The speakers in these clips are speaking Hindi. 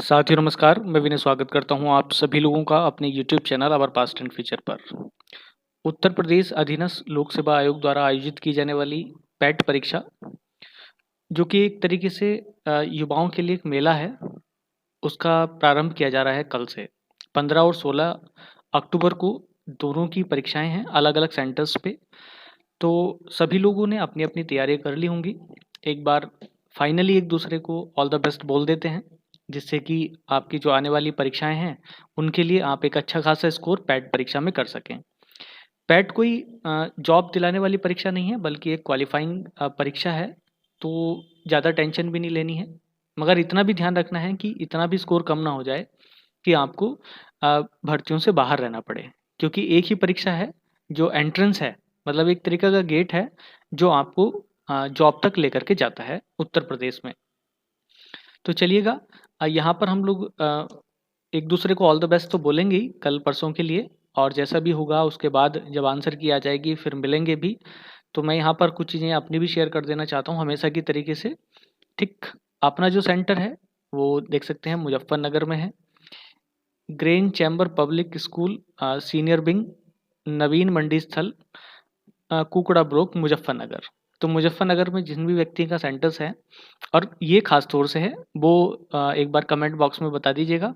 साथियों नमस्कार, मैं विनय स्वागत करता हूं आप सभी लोगों का अपने YouTube channel our past and future पर। उत्तर प्रदेश अधीनस्थ लोक सेवा आयोग द्वारा आयोजित की जाने वाली पैट परीक्षा, जो कि एक तरीके से युवाओं के लिए एक मेला है, उसका प्रारंभ किया जा रहा है कल से। 15 और 16 अक्टूबर को दोनों की परीक्षाएं हैं अलग-अलग सेंटर्स पे। तो सभी लोगों ने अपनी-अपनी तैयारियां कर ली होंगी। एक बार फाइनली एक दूसरे को ऑल द बेस्ट बोल देते हैं, जिससे कि आपकी जो आने वाली परीक्षाएं हैं, उनके लिए आप एक अच्छा खासा स्कोर पैट परीक्षा में कर सकें। पैट कोई जॉब दिलाने वाली परीक्षा नहीं है, बल्कि एक क्वालिफाइंग परीक्षा है, तो ज़्यादा टेंशन भी नहीं लेनी है। मगर इतना भी ध्यान रखना है कि इतना भी स्कोर कम ना हो जाए कि आपको भर्तियों से बाहर रहना पड़े। क्योंकि एक ही परीक्षा है जो एंट्रेंस है, मतलब एक तरीका का गेट है जो आपको जॉब तक लेकर के जाता है उत्तर प्रदेश में। तो चलिएगा, यहाँ पर हम लोग एक दूसरे को ऑल द बेस्ट तो बोलेंगे ही कल परसों के लिए, और जैसा भी होगा उसके बाद जब आंसर की आ जाएगी फिर मिलेंगे भी। तो मैं यहाँ पर कुछ चीज़ें अपनी भी शेयर कर देना चाहता हूँ हमेशा की तरीके से। ठीक, अपना जो सेंटर है वो देख सकते हैं मुजफ्फरनगर में है। Grain chamber public school senior wing, Naveen Mandi Sthal, Kukda block, Muzaffarnagar. तो मुजफ्फरनगर में जिन भी व्यक्ति का सेंटर्स है और ये खास तौर से है, वो एक बार कमेंट बॉक्स में बता दीजिएगा,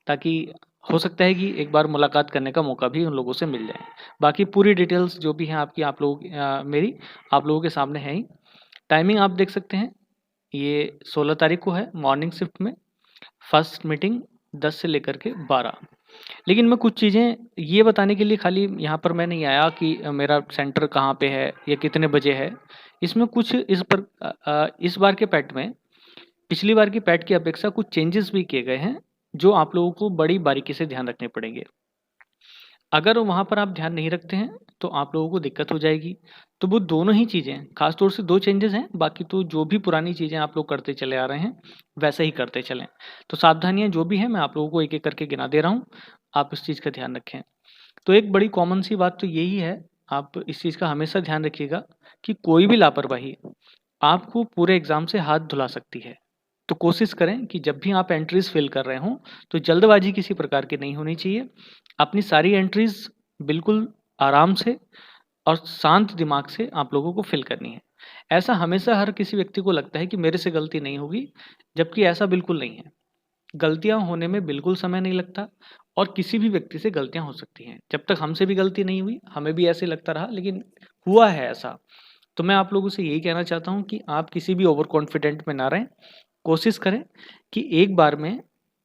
ताकि हो सकता है कि एक बार मुलाकात करने का मौका भी उन लोगों से मिल जाए। बाकी पूरी डिटेल्स जो भी हैं आपकी, आप लोगों की मेरी आप लोगों के सामने है ही। टाइमिंग आप देख सकते हैं, ये 16 तारीख को है मॉर्निंग शिफ्ट में। फर्स्ट मीटिंग 10 से लेकर के 12। लेकिन मैं कुछ चीज़ें ये बताने के लिए खाली यहाँ पर मैं नहीं आया कि मेरा सेंटर कहाँ पे है या कितने बजे है। इसमें कुछ इस बार के पैट में पिछली बार की पैट की अपेक्षा कुछ चेंजेस भी किए गए हैं, जो आप लोगों को बड़ी बारीकी से ध्यान रखने पड़ेंगे। अगर वहाँ पर आप ध्यान नहीं रखते हैं, तो आप लोगों को दिक्कत हो जाएगी। तो वो दोनों ही चीज़ें, खास तौर से 2 चेंजेस हैं, बाकी तो जो भी पुरानी चीज़ें आप लोग करते चले आ रहे हैं, वैसे ही करते चलें। तो सावधानियाँ जो भी हैं, मैं आप लोगों को एक-एक करके गिना दे रहा हूँ, आप इस चीज़ का ध्यान रखें। तो एक बड़ी कॉमन सी बात तो यही है, आप इस चीज़ का हमेशा ध्यान रखिएगा कि कोई भी लापरवाही आपको पूरे एग्ज़ाम से हाथ धुला सकती है। तो कोशिश करें कि जब भी आप एंट्रीज़ फ़िल कर रहे हों, तो जल्दबाज़ी किसी प्रकार की नहीं होनी चाहिए। अपनी सारी एंट्रीज़ बिल्कुल आराम से और शांत दिमाग से आप लोगों को फ़िल करनी है। ऐसा हमेशा हर किसी व्यक्ति को लगता है कि मेरे से गलती नहीं होगी, जबकि ऐसा बिल्कुल नहीं है। गलतियाँ होने में बिल्कुल समय नहीं लगता, और किसी भी व्यक्ति से गलतियाँ हो सकती हैं। जब तक हमसे भी गलती नहीं हुई, हमें भी ऐसे लगता रहा, लेकिन हुआ है ऐसा। तो मैं आप लोगों से यही कहना चाहता हूँ कि आप किसी भी ओवर कॉन्फिडेंट में ना रहें। कोशिश करें कि एक बार में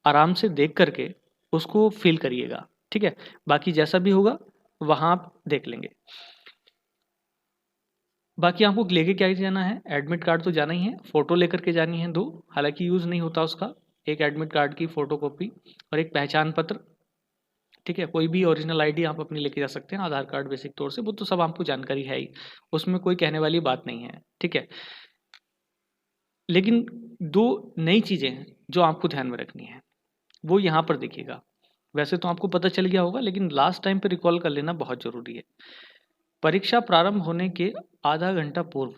आराम से देख करके उसको फ़ील करिएगा, ठीक है? बाकी जैसा भी होगा वहाँ आप देख लेंगे। बाकी आपको लेके क्या ही जाना है, एडमिट कार्ड तो जाना ही है, फ़ोटो लेकर के जानी है 2, हालाँकि यूज़ नहीं होता उसका। एक एडमिट कार्ड की फ़ोटोकॉपी और एक पहचान पत्र, ठीक है? कोई भी ओरिजिनल आईडी आप अपनी लेके जा सकते हैं, आधार कार्ड बेसिक तौर से, वो तो सब आपको जानकारी है ही, उसमें कोई कहने वाली बात नहीं है, ठीक है? लेकिन 2 नई चीज़ें हैं जो आपको ध्यान में रखनी है, वो यहाँ पर देखिएगा। वैसे तो आपको पता चल गया होगा, लेकिन लास्ट टाइम पे रिकॉल कर लेना बहुत ज़रूरी है। परीक्षा प्रारंभ होने के आधा घंटा पूर्व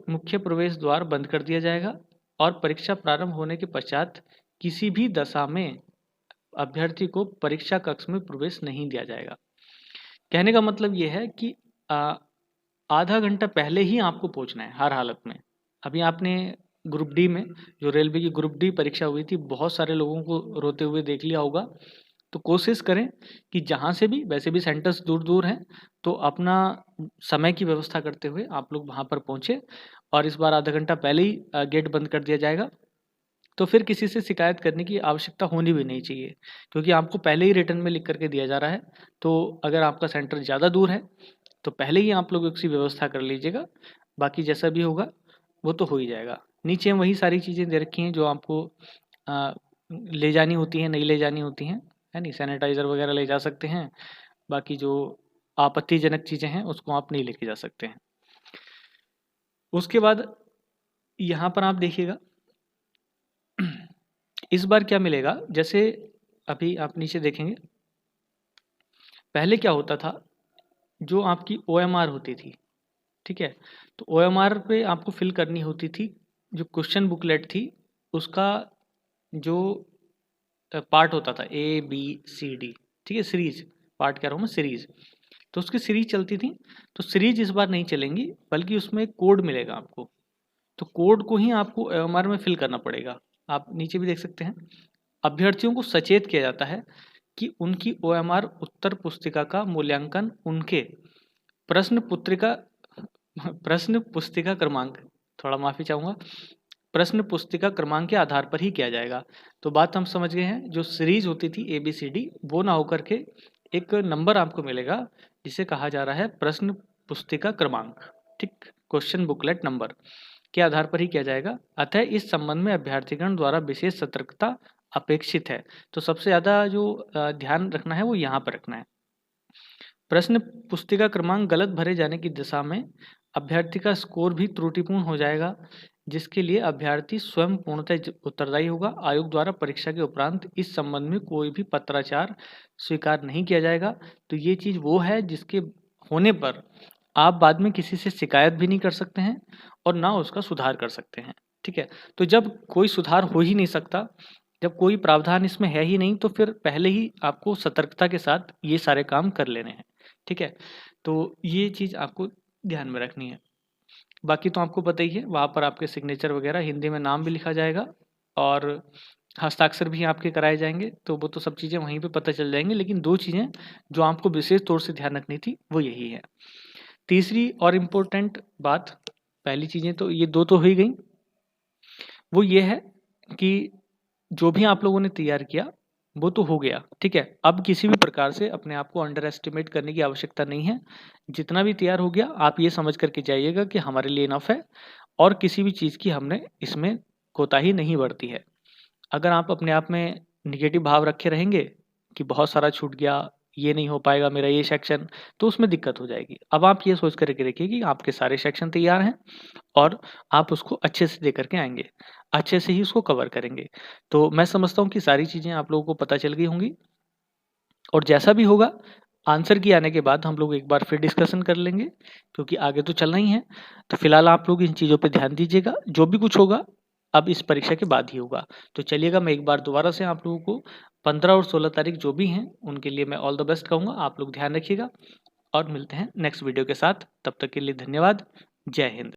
मुख्य प्रवेश द्वार बंद कर दिया जाएगा, और परीक्षा प्रारंभ होने के पश्चात किसी भी दशा में अभ्यर्थी को परीक्षा कक्ष में प्रवेश नहीं दिया जाएगा। कहने का मतलब ये है कि अ, आधा घंटा पहले ही आपको पहुंचना है हर हालत में। अभी आपने ग्रुप डी में, जो रेलवे की ग्रुप डी परीक्षा हुई थी, बहुत सारे लोगों को रोते हुए देख लिया होगा। तो कोशिश करें कि जहाँ से भी, वैसे भी सेंटर्स दूर-दूर हैं, तो अपना समय की व्यवस्था करते हुए आप लोग वहाँ पर पहुँचे, और इस बार आधा घंटा पहले ही गेट बंद कर दिया जाएगा। तो फिर किसी से शिकायत करने की आवश्यकता होनी भी नहीं चाहिए, क्योंकि आपको पहले ही रिटर्न में लिख करके दिया जा रहा है। तो अगर आपका सेंटर ज़्यादा दूर है, तो पहले ही आप लोग इसकी व्यवस्था कर लीजिएगा। बाकी जैसा भी होगा वो तो हो ही जाएगा। नीचे वही सारी चीज़ें दे रखी हैं जो आपको अ, ले जानी होती हैं, नहीं ले जानी होती हैं, है नहीं? सैनिटाइज़र वगैरह ले जा सकते हैं, बाकी जो आपत्तिजनक चीज़ें हैं उसको आप नहीं लेके जा सकते हैं। उसके बाद यहाँ पर आप देखिएगा, इस बार क्या मिलेगा, जैसे अभी आप नीचे देखेंगे, पहले क्या होता था, जो आपकी ओएमआर होती थी, ठीक है? तो ओएमआर पे आपको फिल करनी होती थी, जो क्वेश्चन बुकलेट थी उसका जो पार्ट होता था ABCD, ठीक है, सीरीज, पार्ट कह रहा हूँ मैं, सीरीज, तो उसकी सीरीज चलती थी। तो सीरीज इस बार नहीं चलेंगी, बल्कि उसमें एक कोड मिलेगा आपको। तो कोड को ही आपको OMR में फिल करना पड़ेगा। आप नीचे भी देख सकते हैं, अभ्यर्थियों को सचेत किया जाता है कि उनकी OMR उत्तर पुस्तिका का मूल्यांकन उनके प्रश्न पुस्तिका प्रश्न पुस्तिका क्रमांक, थोड़ा माफी चाहूँगा, प्रश्न पुस्तिका क्रमांक के आधार पर ही किया जाएगा। तो बात हम समझ गए हैं, जो सीरीज होती थी ABCD, वो ना होकर के एक नंबर आपको मिलेगा जिसे कहा जा रहा है प्रश्न पुस्तिका क्रमांक, ठीक, क्वेश्चन बुकलेट नंबर के आधार पर ही किया जाएगा। अतः इस संबंध में अभ्यर्थीगण द्वारा विशेष सतर्कता अपेक्षित है। तो सबसे ज़्यादा जो ध्यान रखना है वो यहाँ पर रखना है। प्रश्न पुस्तिका क्रमांक गलत भरे जाने की दिशा में अभ्यर्थी का स्कोर भी त्रुटिपूर्ण हो जाएगा, जिसके लिए अभ्यर्थी स्वयं पूर्णतः उत्तरदायी होगा। आयोग द्वारा परीक्षा के उपरांत इस संबंध में कोई भी पत्राचार स्वीकार नहीं किया जाएगा। तो ये चीज़ वो है जिसके होने पर आप बाद में किसी से शिकायत भी नहीं कर सकते हैं और ना उसका सुधार कर सकते हैं, ठीक है। तो जब कोई सुधार हो ही नहीं सकता, जब कोई प्रावधान इसमें है ही नहीं, तो फिर पहले ही आपको सतर्कता के साथ ये सारे काम कर लेने हैं, ठीक है। तो ये चीज़ आपको ध्यान में रखनी है। बाकी तो आपको पता ही है, वहाँ पर आपके सिग्नेचर वगैरह, हिंदी में नाम भी लिखा जाएगा और हस्ताक्षर भी आपके कराए जाएंगे। तो वो तो सब चीज़ें वहीं पे पता चल जाएंगी, लेकिन दो चीज़ें जो आपको विशेष तौर से ध्यान रखनी थी वो यही है। तीसरी और इम्पोर्टेंट बात, पहली चीज़ें तो ये दो तो हो ही गई, वो ये है कि जो भी आप लोगों ने तैयार किया वो तो हो गया, ठीक है। अब किसी भी प्रकार से अपने आप को अंडर एस्टिमेट करने की आवश्यकता नहीं है। जितना भी तैयार हो गया आप ये समझ करके जाइएगा कि हमारे लिए इनफ है और किसी भी चीज़ की हमने इसमें कोताही नहीं बरती है। अगर आप अपने आप में निगेटिव भाव रखे रहेंगे कि बहुत सारा छूट गया, ये नहीं हो पाएगा मेरा ये सेक्शन, तो उसमें दिक्कत हो जाएगी। अब आप ये सोच करके रखिए कि आपके सारे सेक्शन तैयार हैं और आप उसको अच्छे से दे करके आएंगे, अच्छे से ही उसको कवर करेंगे। तो मैं समझता हूँ कि सारी चीज़ें आप लोगों को पता चल गई होंगी और जैसा भी होगा आंसर की आने के बाद हम लोग एक बार फिर डिस्कशन कर लेंगे, क्योंकि आगे तो चलना ही है। तो फिलहाल आप लोग इन चीज़ों पे ध्यान दीजिएगा, जो भी कुछ होगा अब इस परीक्षा के बाद ही होगा। तो चलिएगा, मैं एक बार दोबारा से आप लोगों को 15 और 16 तारीख जो भी हैं उनके लिए मैं ऑल द बेस्ट कहूँगा। आप लोग ध्यान रखिएगा और मिलते हैं नेक्स्ट वीडियो के साथ। तब तक के लिए धन्यवाद। जय हिंद।